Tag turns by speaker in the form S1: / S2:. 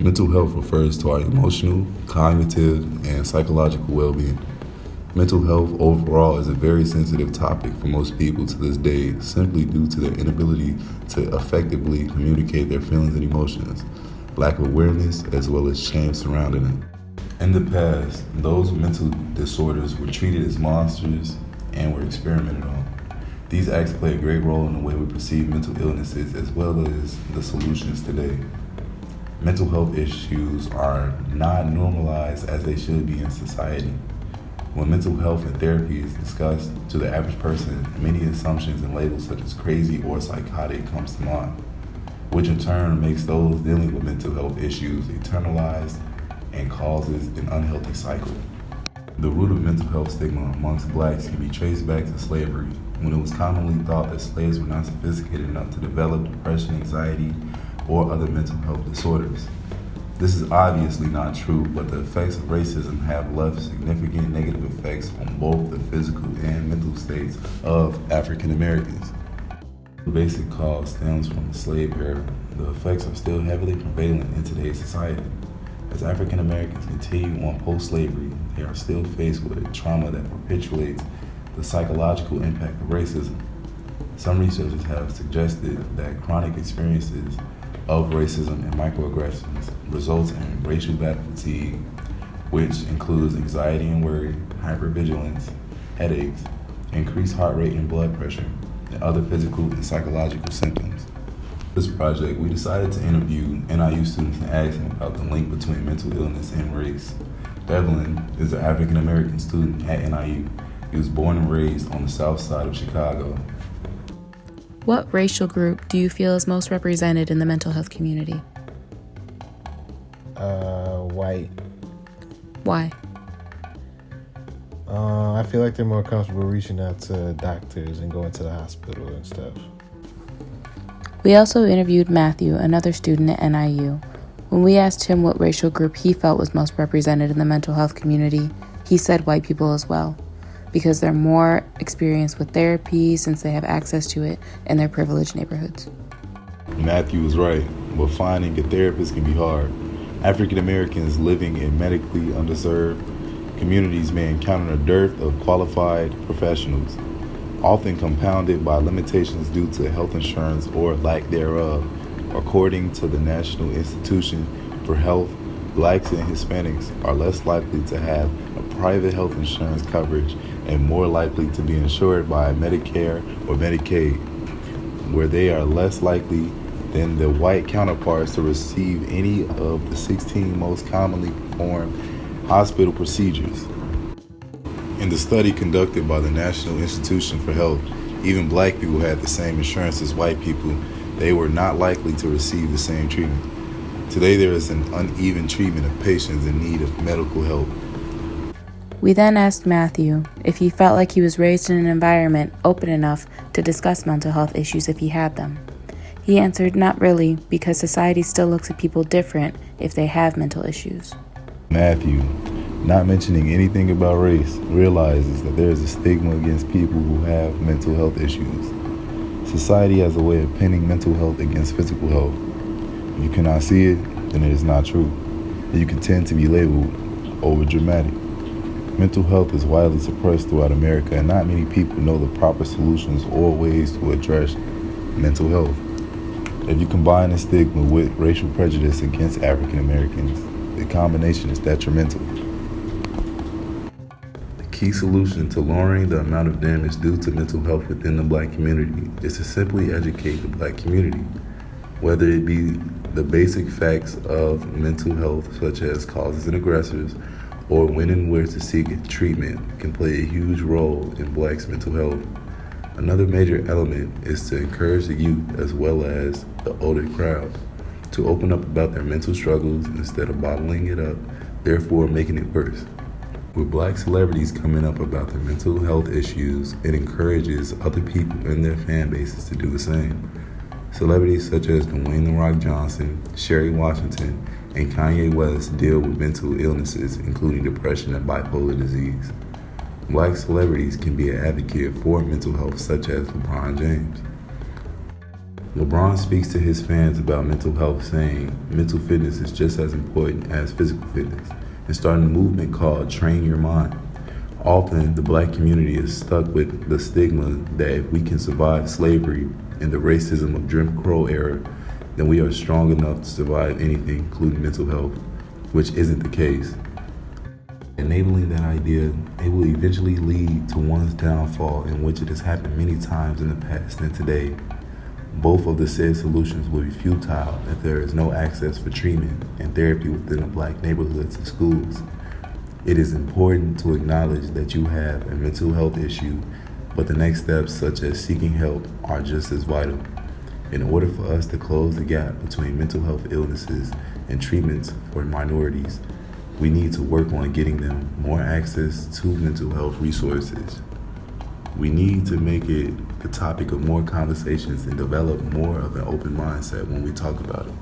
S1: Mental health refers to our emotional, cognitive, and psychological well-being. Mental health overall is a very sensitive topic for most people to this day simply due to their inability to effectively communicate their feelings and emotions, lack of awareness, as well as shame surrounding it. In the past, those with mental disorders were treated as monsters and were experimented on. These acts play a great role in the way we perceive mental illnesses as well as the solutions today. Mental health issues are not normalized as they should be in society. When mental health and therapy is discussed to the average person, many assumptions and labels such as crazy or psychotic comes to mind, which in turn makes those dealing with mental health issues internalized and causes an unhealthy cycle. The root of mental health stigma amongst blacks can be traced back to slavery, when it was commonly thought that slaves were not sophisticated enough to develop depression, anxiety, or other mental health disorders. This is obviously not true, but the effects of racism have left significant negative effects on both the physical and mental states of African Americans. The basic cause stems from the slave era. The effects are still heavily prevalent in today's society. As African Americans continue on post-slavery, they are still faced with a trauma that perpetuates the psychological impact of racism. Some researchers have suggested that chronic experiences of racism and microaggressions results in racial battle fatigue, which includes anxiety and worry, hypervigilance, headaches, increased heart rate and blood pressure, and other physical and psychological symptoms. This project, we decided to interview NIU students and ask them about the link between mental illness and race. Devlin is an African American student at NIU. He was born and raised on the south side of Chicago.
S2: What racial group do you feel is most represented in the mental health community?
S3: White.
S2: Why?
S3: I feel like they're more comfortable reaching out to doctors and going to the hospital and stuff.
S2: We also interviewed Matthew, another student at NIU. When we asked him what racial group he felt was most represented in the mental health community, he said white people as well, because they're more experienced with therapy since they have access to it in their privileged neighborhoods.
S1: Matthew was right, but finding a therapist can be hard. African Americans living in medically underserved communities may encounter a dearth of qualified professionals, often compounded by limitations due to health insurance or lack thereof. According to the National Institution for Health, blacks and Hispanics are less likely to have a private health insurance coverage and more likely to be insured by Medicare or Medicaid, where they are less likely than the white counterparts to receive any of the 16 most commonly performed hospital procedures. In the study conducted by the National Institution for Health, even black people had the same insurance as white people. They were not likely to receive the same treatment. Today, there is an uneven treatment of patients in need of medical help.
S2: We then asked Matthew if he felt like he was raised in an environment open enough to discuss mental health issues if he had them. He answered not really, because society still looks at people different if they have mental issues.
S1: Matthew, not mentioning anything about race, realizes that there is a stigma against people who have mental health issues. Society has a way of pinning mental health against physical health. If you cannot see it, then it is not true. You can tend to be labeled overdramatic. Mental health is widely suppressed throughout America, and not many people know the proper solutions or ways to address mental health. If you combine the stigma with racial prejudice against African Americans, the combination is detrimental. The key solution to lowering the amount of damage due to mental health within the black community is to simply educate the black community, whether it be the basic facts of mental health, such as causes and aggressors, or when and where to seek treatment, can play a huge role in blacks' mental health. Another major element is to encourage the youth as well as the older crowd to open up about their mental struggles instead of bottling it up, therefore making it worse. With black celebrities coming up about their mental health issues, it encourages other people in their fan bases to do the same. Celebrities such as Dwayne "The Rock" Johnson, Sherry Washington, and Kanye West deal with mental illnesses, including depression and bipolar disease. Black celebrities can be an advocate for mental health, such as LeBron James. LeBron speaks to his fans about mental health, saying mental fitness is just as important as physical fitness, and starting a movement called Train Your Mind. Often, the black community is stuck with the stigma that if we can survive slavery and the racism of Jim Crow era, then we are strong enough to survive anything, including mental health, which isn't the case. Enabling that idea, it will eventually lead to one's downfall, in which it has happened many times in the past and today. Both of the said solutions will be futile if there is no access for treatment and therapy within the black neighborhoods and schools. It is important to acknowledge that you have a mental health issue, but the next steps, such as seeking help, are just as vital. In order for us to close the gap between mental health illnesses and treatments for minorities, we need to work on getting them more access to mental health resources. We need to make it the topic of more conversations and develop more of an open mindset when we talk about it.